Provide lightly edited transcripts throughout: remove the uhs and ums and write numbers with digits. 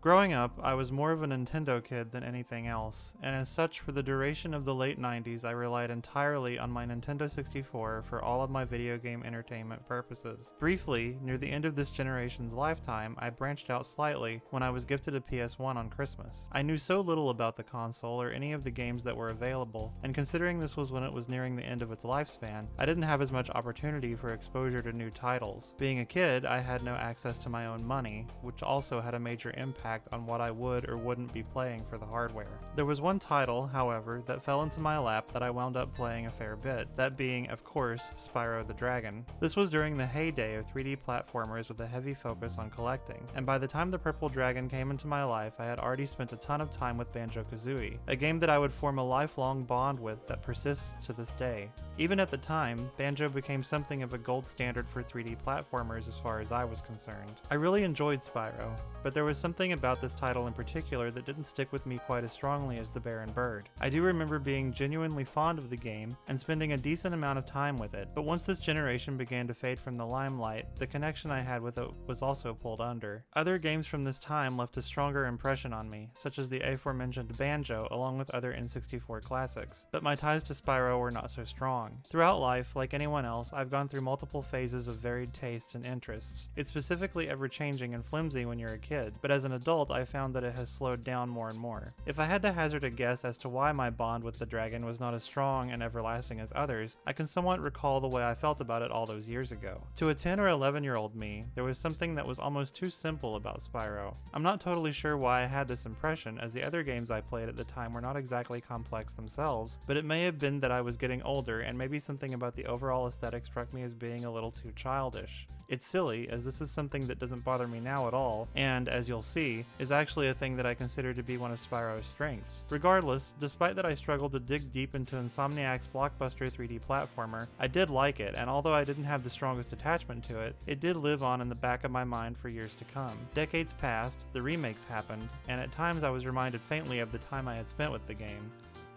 Growing up, I was more of a Nintendo kid than anything else, and as such for the duration of the late 90s I relied entirely on my Nintendo 64 for all of my video game entertainment purposes. Briefly, near the end of this generation's lifetime, I branched out slightly when I was gifted a PS1 on Christmas. I knew so little about the console or any of the games that were available, and considering this was when it was nearing the end of its lifespan, I didn't have as much opportunity for exposure to new titles. Being a kid, I had no access to my own money, which also had a major impact on what I would or wouldn't be playing for the hardware. There was one title, however, that fell into my lap that I wound up playing a fair bit, that being, of course, Spyro the Dragon. This was during the heyday of 3D platformers with a heavy focus on collecting, and by the time the Purple Dragon came into my life, I had already spent a ton of time with Banjo-Kazooie, a game that I would form a lifelong bond with that persists to this day. Even at the time, Banjo became something of a gold standard for 3D platformers as far as I was concerned. I really enjoyed Spyro, but there was something about this title in particular that didn't stick with me quite as strongly as the Bear and Bird. I do remember being genuinely fond of the game and spending a decent amount of time with it, but once this generation began to fade from the limelight, the connection I had with it was also pulled under. Other games from this time left a stronger impression on me, such as the aforementioned Banjo along with other N64 classics, but my ties to Spyro were not so strong. Throughout life, like anyone else, I've gone through multiple phases of varied tastes and interests. It's specifically ever-changing and flimsy when you're a kid, but as an adult I found that it has slowed down more and more. If I had to hazard a guess as to why my bond with the dragon was not as strong and everlasting as others, I can somewhat recall the way I felt about it all those years ago. To a 10 or 11-year-old me, there was something that was almost too simple about Spyro. I'm not totally sure why I had this impression, as the other games I played at the time were not exactly complex themselves, but it may have been that I was getting older and maybe something about the overall aesthetic struck me as being a little too childish. It's silly, as this is something that doesn't bother me now at all, and, as you'll see, is actually a thing that I consider to be one of Spyro's strengths. Regardless, despite that I struggled to dig deep into Insomniac's blockbuster 3D platformer, I did like it, and although I didn't have the strongest attachment to it, it did live on in the back of my mind for years to come. Decades passed, the remakes happened, and at times I was reminded faintly of the time I had spent with the game.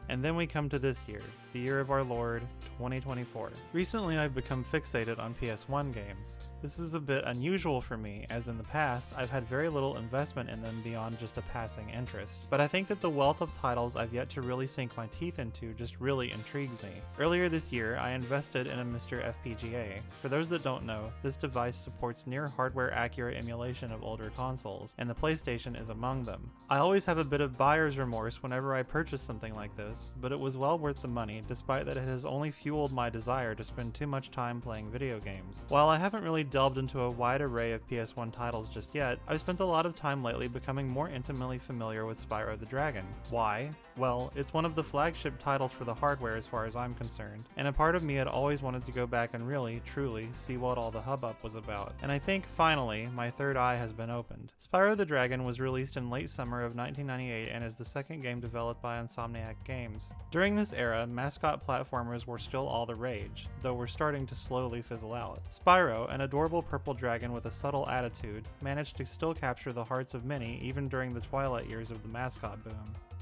And then we come to this year, the year of our Lord, 2024. Recently I've become fixated on PS1 games. This is a bit unusual for me, as in the past, I've had very little investment in them beyond just a passing interest. But I think that the wealth of titles I've yet to really sink my teeth into just really intrigues me. Earlier this year, I invested in a Mr. FPGA. For those that don't know, this device supports near hardware-accurate emulation of older consoles, and the PlayStation is among them. I always have a bit of buyer's remorse whenever I purchase something like this, but it was well worth the money, despite that it has only fueled my desire to spend too much time playing video games. While I haven't really delved into a wide array of PS1 titles just yet, I've spent a lot of time lately becoming more intimately familiar with Spyro the Dragon. Why? Well, it's one of the flagship titles for the hardware as far as I'm concerned, and a part of me had always wanted to go back and really, truly, see what all the hubbub was about. And I think, finally, my third eye has been opened. Spyro the Dragon was released in late summer of 1998 and is the second game developed by Insomniac Games. During this era, mascot platformers were still all the rage, though we're starting to slowly fizzle out. Spyro, an adorable purple dragon with a subtle attitude, managed to still capture the hearts of many even during the twilight years of the mascot boom.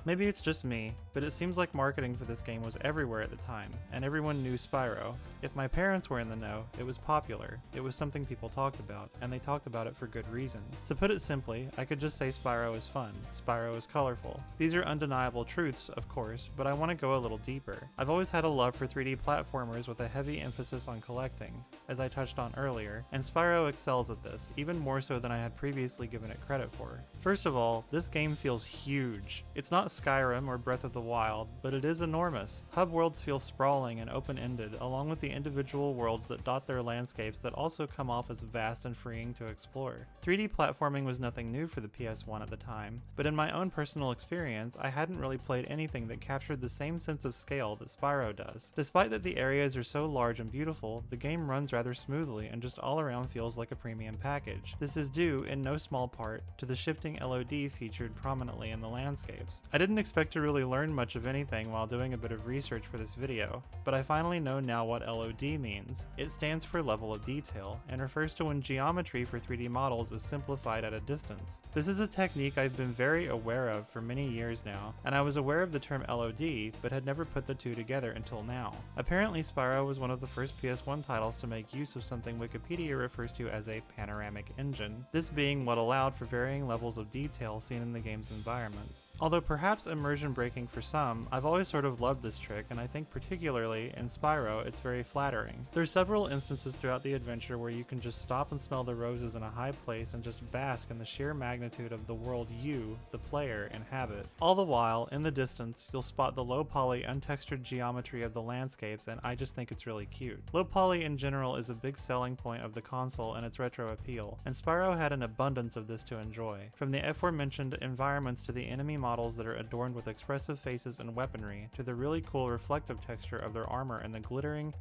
Maybe it's just me, but it seems like marketing for this game was everywhere at the time, and everyone knew Spyro. If my parents were in the know, it was popular, it was something people talked about, and they talked about it for good reason. To put it simply, I could just say Spyro is fun, Spyro is colorful. These are undeniable truths, of course, but I want to go a little deeper. I've always had a love for 3D platformers with a heavy emphasis on collecting, as I touched on earlier, and Spyro excels at this, even more so than I had previously given it credit for. First of all, this game feels huge. It's not Skyrim or Breath of the Wild, but it is enormous. Hub worlds feel sprawling and open-ended, along with the individual worlds that dot their landscapes that also come off as vast and freeing to explore. 3D platforming was nothing new for the PS1 at the time, but in my own personal experience, I hadn't really played anything that captured the same sense of scale that Spyro does. Despite that the areas are so large and beautiful, the game runs rather smoothly and just all around feels like a premium package. This is due, in no small part, to the shifting LOD featured prominently in the landscapes. I didn't expect to really learn much of anything while doing a bit of research for this video, but I finally know now what LOD LOD means. It stands for level of detail, and refers to when geometry for 3D models is simplified at a distance. This is a technique I've been very aware of for many years now, and I was aware of the term LOD, but had never put the two together until now. Apparently Spyro was one of the first PS1 titles to make use of something Wikipedia refers to as a panoramic engine, this being what allowed for varying levels of detail seen in the game's environments. Although perhaps immersion breaking for some, I've always sort of loved this trick, and I think particularly in Spyro it's very flattering. There's several instances throughout the adventure where you can just stop and smell the roses in a high place and just bask in the sheer magnitude of the world you, the player, inhabit. All the while, in the distance, you'll spot the low poly, untextured geometry of the landscapes, and I just think it's really cute. Low poly in general is a big selling point of the console and its retro appeal, and Spyro had an abundance of this to enjoy. From the aforementioned environments to the enemy models that are adorned with expressive faces and weaponry, to the really cool reflective texture of their armor and the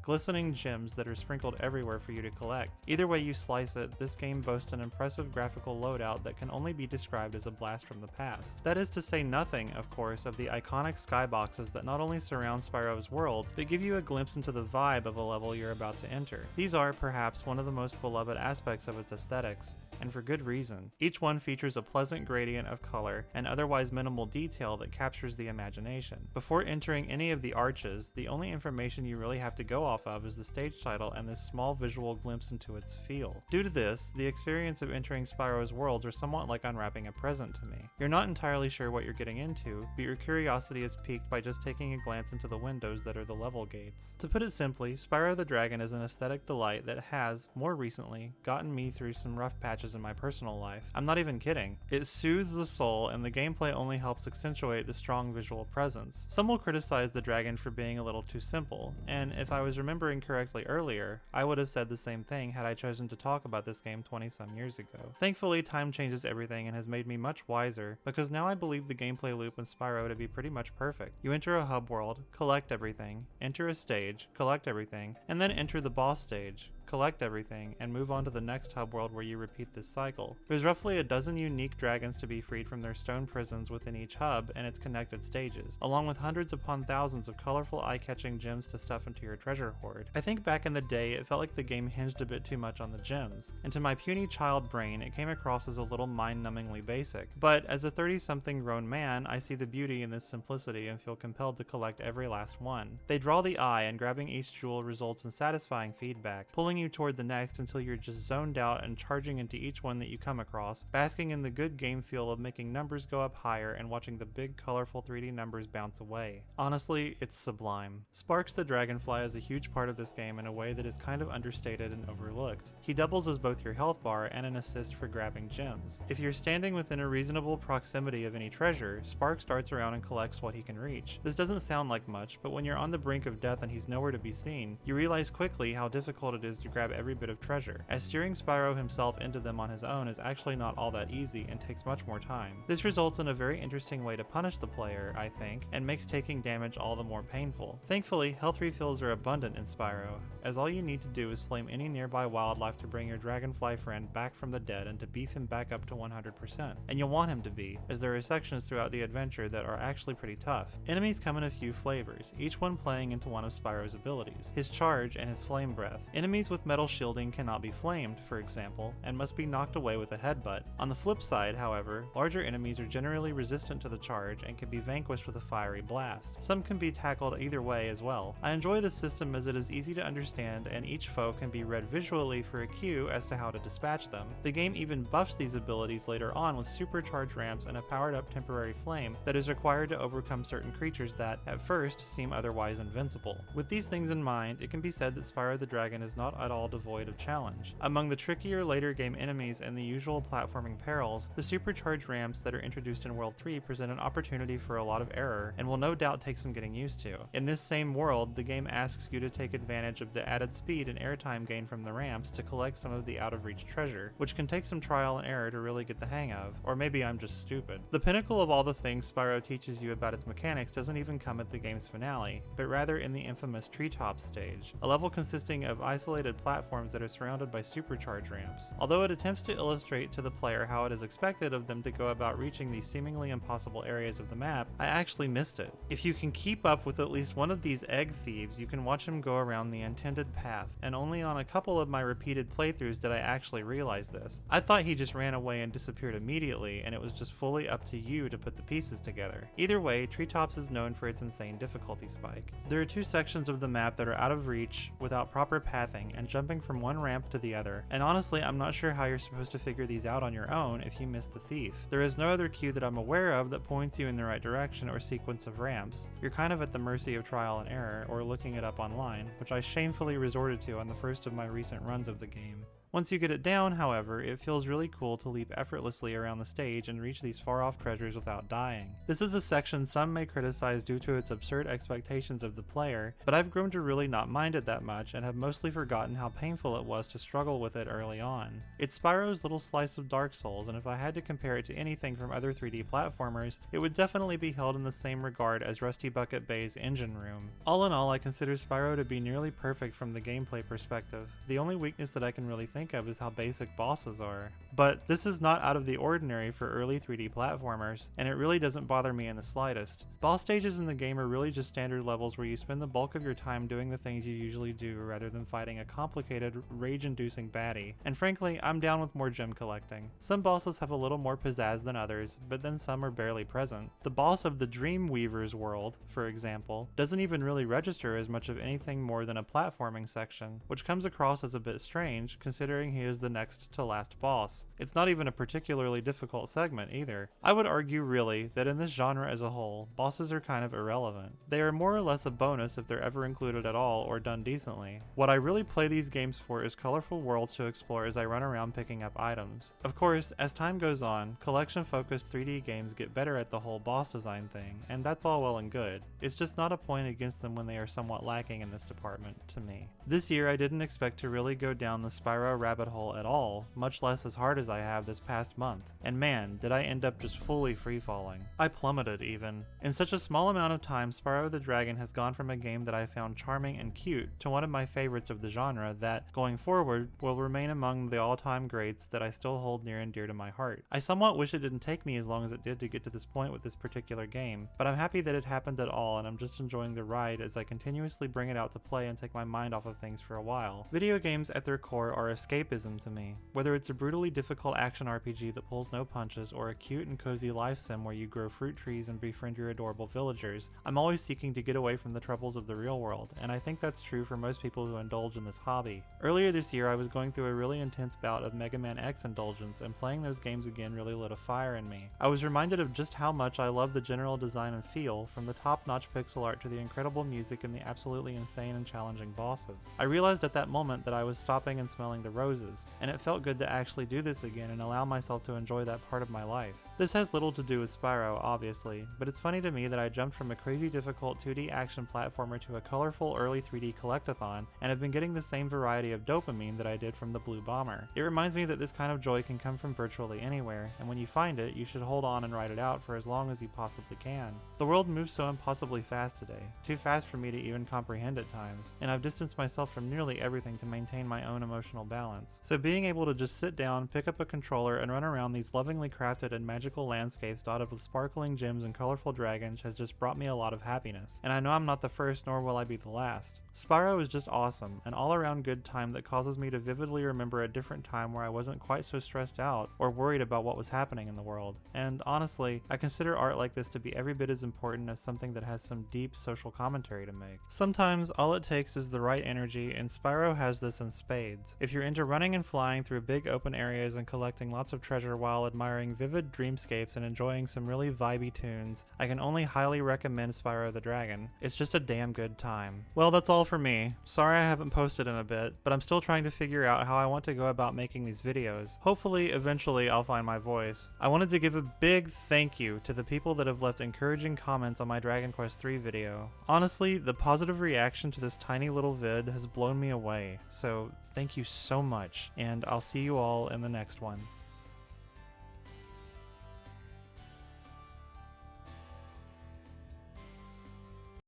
glistening gems that are sprinkled everywhere for you to collect. Either way you slice it, this game boasts an impressive graphical loadout that can only be described as a blast from the past. That is to say nothing, of course, of the iconic skyboxes that not only surround Spyro's worlds, but give you a glimpse into the vibe of a level you're about to enter. These are, perhaps, one of the most beloved aspects of its aesthetics, and for good reason. Each one features a pleasant gradient of color and otherwise minimal detail that captures the imagination. Before entering any of the arches, the only information you really have to go off of is the stage title and this small visual glimpse into its feel. Due to this, the experience of entering Spyro's worlds are somewhat like unwrapping a present to me. You're not entirely sure what you're getting into, but your curiosity is piqued by just taking a glance into the windows that are the level gates. To put it simply, Spyro the Dragon is an aesthetic delight that has, more recently, gotten me through some rough patches in my personal life. I'm not even kidding. It soothes the soul, and the gameplay only helps accentuate the strong visual presence. Some will criticize the dragon for being a little too simple, and if I was remembering correctly earlier, I would have said the same thing had I chosen to talk about this game 20-some years ago. Thankfully, time changes everything and has made me much wiser, because now I believe the gameplay loop in Spyro to be pretty much perfect. You enter a hub world, collect everything, enter a stage, collect everything, and then enter the boss stage, collect everything, and move on to the next hub world where you repeat this cycle. There's roughly a dozen unique dragons to be freed from their stone prisons within each hub and its connected stages, along with hundreds upon thousands of colorful eye-catching gems to stuff into your treasure hoard. I think back in the day it felt like the game hinged a bit too much on the gems, and to my puny child brain it came across as a little mind-numbingly basic. But as a 30-something grown man, I see the beauty in this simplicity and feel compelled to collect every last one. They draw the eye, and grabbing each jewel results in satisfying feedback, pulling you toward the next until you're just zoned out and charging into each one that you come across, basking in the good game feel of making numbers go up higher and watching the big colorful 3D numbers bounce away. Honestly, it's sublime. Sparks the Dragonfly is a huge part of this game in a way that is kind of understated and overlooked. He doubles as both your health bar and an assist for grabbing gems. If you're standing within a reasonable proximity of any treasure, Sparks darts around and collects what he can reach. This doesn't sound like much, but when you're on the brink of death and he's nowhere to be seen, you realize quickly how difficult it is to grab every bit of treasure, as steering Spyro himself into them on his own is actually not all that easy and takes much more time. This results in a very interesting way to punish the player, I think, and makes taking damage all the more painful. Thankfully, health refills are abundant in Spyro, as all you need to do is flame any nearby wildlife to bring your dragonfly friend back from the dead and to beef him back up to 100%. And you'll want him to be, as there are sections throughout the adventure that are actually pretty tough. Enemies come in a few flavors, each one playing into one of Spyro's abilities, his charge and his flame breath. Enemies with metal shielding cannot be flamed, for example, and must be knocked away with a headbutt. On the flip side, however, larger enemies are generally resistant to the charge and can be vanquished with a fiery blast. Some can be tackled either way as well. I enjoy this system as it is easy to understand and each foe can be read visually for a cue as to how to dispatch them. The game even buffs these abilities later on with supercharged ramps and a powered up temporary flame that is required to overcome certain creatures that, at first, seem otherwise invincible. With these things in mind, it can be said that Spyro the Dragon is not at all devoid of challenge. Among the trickier later game enemies and the usual platforming perils, the supercharged ramps that are introduced in World 3 present an opportunity for a lot of error and will no doubt take some getting used to. In this same world, the game asks you to take advantage of the added speed and airtime gained from the ramps to collect some of the out-of-reach treasure, which can take some trial and error to really get the hang of, or maybe I'm just stupid. The pinnacle of all the things Spyro teaches you about its mechanics doesn't even come at the game's finale, but rather in the infamous treetop stage, a level consisting of isolated platforms that are surrounded by supercharged ramps. Although it attempts to illustrate to the player how it is expected of them to go about reaching these seemingly impossible areas of the map, I actually missed it. If you can keep up with at least one of these egg thieves, you can watch him go go around the intended path, and only on a couple of my repeated playthroughs did I actually realize this. I thought he just ran away and disappeared immediately, and it was just fully up to you to put the pieces together. Either way, Treetops is known for its insane difficulty spike. There are two sections of the map that are out of reach without proper pathing and jumping from one ramp to the other, and honestly I'm not sure how you're supposed to figure these out on your own if you miss the thief. There is no other cue that I'm aware of that points you in the right direction or sequence of ramps. You're kind of at the mercy of trial and error or looking it up online, which I shamefully resorted to on the first of my recent runs of the game. Once you get it down, however, it feels really cool to leap effortlessly around the stage and reach these far-off treasures without dying. This is a section some may criticize due to its absurd expectations of the player, but I've grown to really not mind it that much and have mostly forgotten how painful it was to struggle with it early on. It's Spyro's little slice of Dark Souls, and if I had to compare it to anything from other 3D platformers, it would definitely be held in the same regard as Rusty Bucket Bay's Engine Room. All in all, I consider Spyro to be nearly perfect from the gameplay perspective. The only weakness that I can really think of is how basic bosses are. But this is not out of the ordinary for early 3D platformers, and it really doesn't bother me in the slightest. Boss stages in the game are really just standard levels where you spend the bulk of your time doing the things you usually do rather than fighting a complicated, rage-inducing baddie, and frankly, I'm down with more gem collecting. Some bosses have a little more pizzazz than others, but then some are barely present. The boss of the Dreamweaver's world, for example, doesn't even really register as much of anything more than a platforming section, which comes across as a bit strange considering he is the next to last boss. It's not even a particularly difficult segment either. I would argue really that in this genre as a whole, bosses are kind of irrelevant. They are more or less a bonus if they're ever included at all or done decently. What I really play these games for is colorful worlds to explore as I run around picking up items. Of course, as time goes on, collection-focused 3D games get better at the whole boss design thing, and that's all well and good. It's just not a point against them when they are somewhat lacking in this department, to me. This year I didn't expect to really go down the Spyro rabbit hole at all, much less as hard as I have this past month. And man, did I end up just fully free-falling. I plummeted even. In such a small amount of time, Spyro the Dragon has gone from a game that I found charming and cute to one of my favorites of the genre that, going forward, will remain among the all-time greats that I still hold near and dear to my heart. I somewhat wish it didn't take me as long as it did to get to this point with this particular game, but I'm happy that it happened at all, and I'm just enjoying the ride as I continuously bring it out to play and take my mind off of things for a while. Video games at their core are escapism to me. Whether it's a brutally difficult action RPG that pulls no punches or a cute and cozy life sim where you grow fruit trees and befriend your adorable villagers, I'm always seeking to get away from the troubles of the real world, and I think that's true for most people who indulge in this hobby. Earlier this year I was going through a really intense bout of Mega Man X indulgence, and playing those games again really lit a fire in me. I was reminded of just how much I love the general design and feel, from the top-notch pixel art to the incredible music and the absolutely insane and challenging bosses. I realized at that moment that I was stopping and smelling the roses, and it felt good to actually do this again and allow myself to enjoy that part of my life. This has little to do with Spyro, obviously, but it's funny to me that I jumped from a crazy difficult 2D action platformer to a colorful early 3D collectathon, and have been getting the same variety of dopamine that I did from the Blue Bomber. It reminds me that this kind of joy can come from virtually anywhere, and when you find it, you should hold on and ride it out for as long as you possibly can. The world moves so impossibly fast today, too fast for me to even comprehend at times, and I've distanced myself from nearly everything to maintain my own emotional balance. So being able to just sit down, pick up a controller, and run around these lovingly crafted and magical landscapes dotted with sparkling gems and colorful dragons has just brought me a lot of happiness, and I know I'm not the first nor will I be the last. Spyro is just awesome, an all-around good time that causes me to vividly remember a different time where I wasn't quite so stressed out or worried about what was happening in the world. And honestly, I consider art like this to be every bit as important as something that has some deep social commentary to make. Sometimes all it takes is the right energy, and Spyro has this in spades. If you're into running and flying through big open areas and collecting lots of treasure while admiring vivid dreamscapes and enjoying some really vibey tunes, I can only highly recommend Spyro the Dragon. It's just a damn good time. Well, that's all for me. Sorry I haven't posted in a bit, but I'm still trying to figure out how I want to go about making these videos. Hopefully, eventually I'll find my voice. I wanted to give a big thank you to the people that have left encouraging comments on my Dragon Quest III video. Honestly, the positive reaction to this tiny little vid has blown me away, so thank you so much, and I'll see you all in the next one.